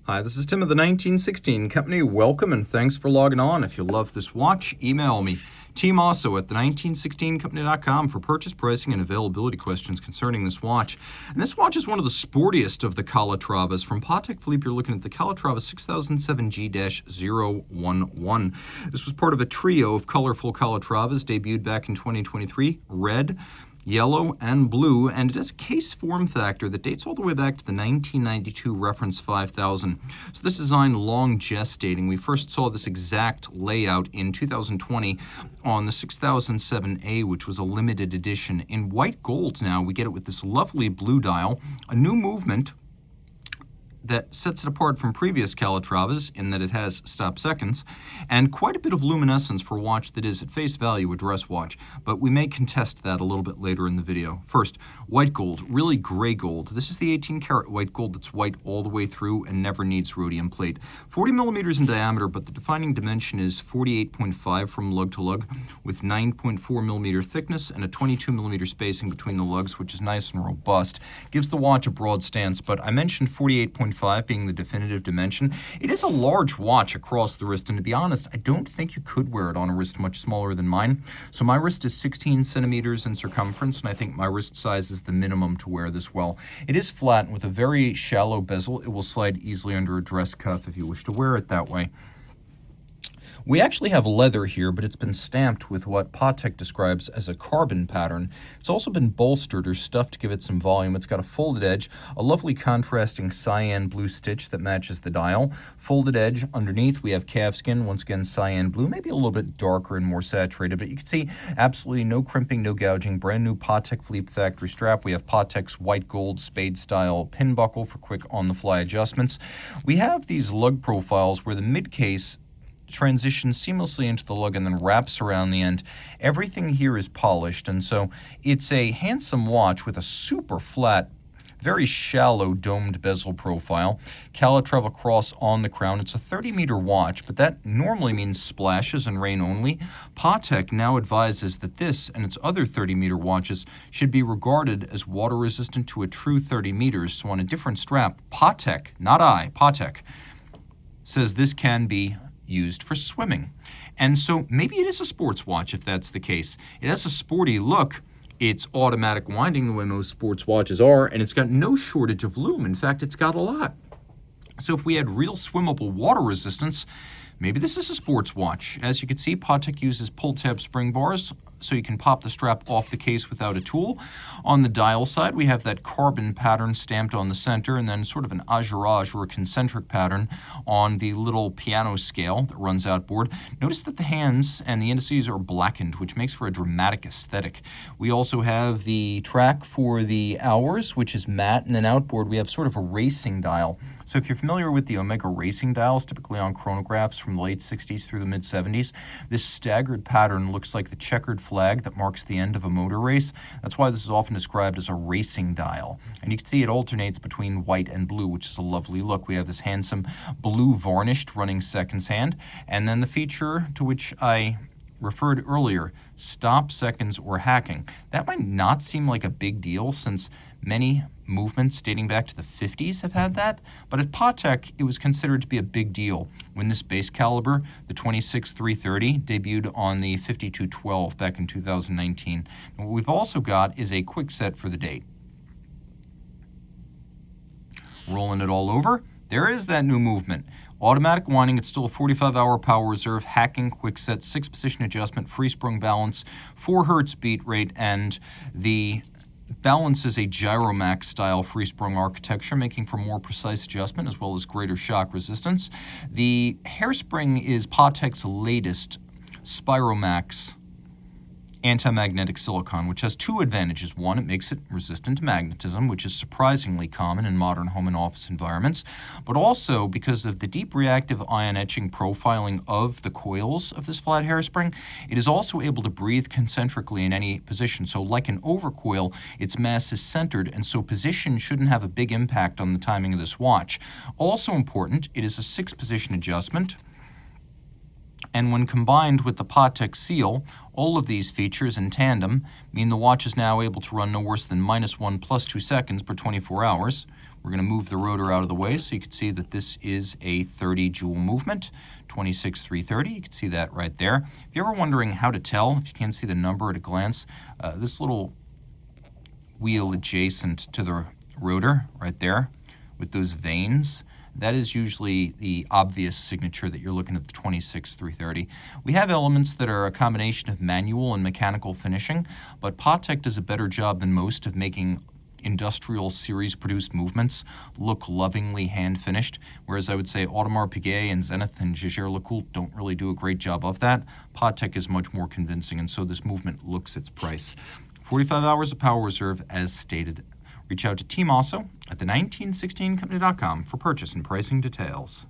Hi, this is Tim of the 1916 Company. Welcome and thanks for logging on. If you love this watch, email me, Team Mosso at the1916company.com for purchase, pricing, and availability questions concerning this watch. And this watch is one of the sportiest of the Calatravas. From Patek Philippe, you're looking at the Calatrava 6007G-011. This was part of a trio of colorful Calatravas debuted back in 2023, red, yellow, and blue, and it has a case form factor that dates all the way back to the 1992 reference 5000. So this design long gestating. We first saw this exact layout in 2020 on the 6007A, which was a limited edition. In white gold now, we get it with this lovely blue dial, a new movement that sets it apart from previous Calatravas in that it has stop seconds, and quite a bit of luminescence for a watch that is at face value a dress watch, but we may contest that a little bit later in the video. First, white gold, really gray gold. This is the 18-karat white gold that's white all the way through and never needs rhodium plate. 40 millimeters in diameter, but the defining dimension is 48.5 from lug to lug, with 9.4 millimeter thickness and a 22 millimeter spacing between the lugs, which is nice and robust. Gives the watch a broad stance, but I mentioned 48.5 being the definitive dimension. It is a large watch across the wrist, and to be honest, I don't think you could wear it on a wrist much smaller than mine. So my wrist is 16 centimeters in circumference, and I think my wrist size is the minimum to wear this well. It is flat and with a very shallow bezel. It will slide easily under a dress cuff if you wish to wear it that way. We actually have leather here, but it's been stamped with what Patek describes as a carbon pattern. It's also been bolstered or stuffed to give it some volume. It's got a folded edge, a lovely contrasting cyan blue stitch that matches the dial. Folded edge underneath, we have calfskin, once again cyan blue, maybe a little bit darker and more saturated, but you can see absolutely no crimping, no gouging. Brand new Patek Philippe factory strap. We have Patek's white gold spade style pin buckle for quick on-the-fly adjustments. We have these lug profiles where the mid case transitions seamlessly into the lug and then wraps around the end. Everything here is polished, and so it's a handsome watch with a super flat, very shallow domed bezel profile. Calatrava cross on the crown. It's a 30-meter watch, but that normally means splashes and rain only. Patek now advises that this and its other 30-meter watches should be regarded as water resistant to a true 30 meters. So on a different strap, Patek, not I, Patek, says this can be used for swimming. And so maybe it is a sports watch if that's the case. It has a sporty look. It's automatic winding the way most sports watches are, and it's got no shortage of lume. In fact, it's got a lot. So if we had real swimmable water resistance, maybe this is a sports watch. As you can see, Patek uses pull-tab spring bars, so you can pop the strap off the case without a tool. On the dial side, we have that carbon pattern stamped on the center, and then sort of an azurage or a concentric pattern on the little piano scale that runs outboard. Notice that the hands and the indices are blackened, which makes for a dramatic aesthetic. We also have the track for the hours, which is matte, and then outboard we have sort of a racing dial. So if you're familiar with the Omega racing dials, typically on chronographs from the late 60s through the mid 70s, this staggered pattern looks like the checkered flag that marks the end of a motor race. That's why this is often described as a racing dial. And you can see it alternates between white and blue, which is a lovely look. We have this handsome blue varnished running seconds hand, and then the feature to which I referred earlier, stop seconds or hacking. That might not seem like a big deal since many movements dating back to the 50s have had that, but at Patek it was considered to be a big deal when this base caliber, the 26-330, debuted on the 5212 back in 2019. And what we've also got is a quick set for the date. Rolling it all over, there is that new movement. Automatic winding, it's still a 45-hour power reserve, hacking, quick set, 6-position adjustment, free sprung balance, 4 hertz beat rate, and the balance is a Gyromax style free sprung architecture, making for more precise adjustment as well as greater shock resistance. The hairspring is Patek's latest Spiromax anti-magnetic silicone, which has two advantages. One, it makes it resistant to magnetism, which is surprisingly common in modern home and office environments, but also because of the deep reactive ion etching profiling of the coils of this flat hairspring, it is also able to breathe concentrically in any position. So like an overcoil, its mass is centered, and so position shouldn't have a big impact on the timing of this watch. Also important, it is a 6-position adjustment, and when combined with the Patek seal, all of these features in tandem mean the watch is now able to run no worse than -1 + 2 seconds per 24 hours. We're going to move the rotor out of the way so you can see that this is a 30 jewel movement, 26330. You can see that right there. If you're ever wondering how to tell, if you can't see the number at a glance, this little wheel adjacent to the rotor right there with those veins, that is usually the obvious signature that you're looking at the 26330. We have elements that are a combination of manual and mechanical finishing, but Patek does a better job than most of making industrial series-produced movements look lovingly hand-finished, whereas I would say Audemars Piguet and Zenith and Jaeger-LeCoultre don't really do a great job of that. Patek is much more convincing, and so this movement looks its price. 45 hours of power reserve as stated. Reach out to Team Mosso at the 1916company.com for purchase and pricing details.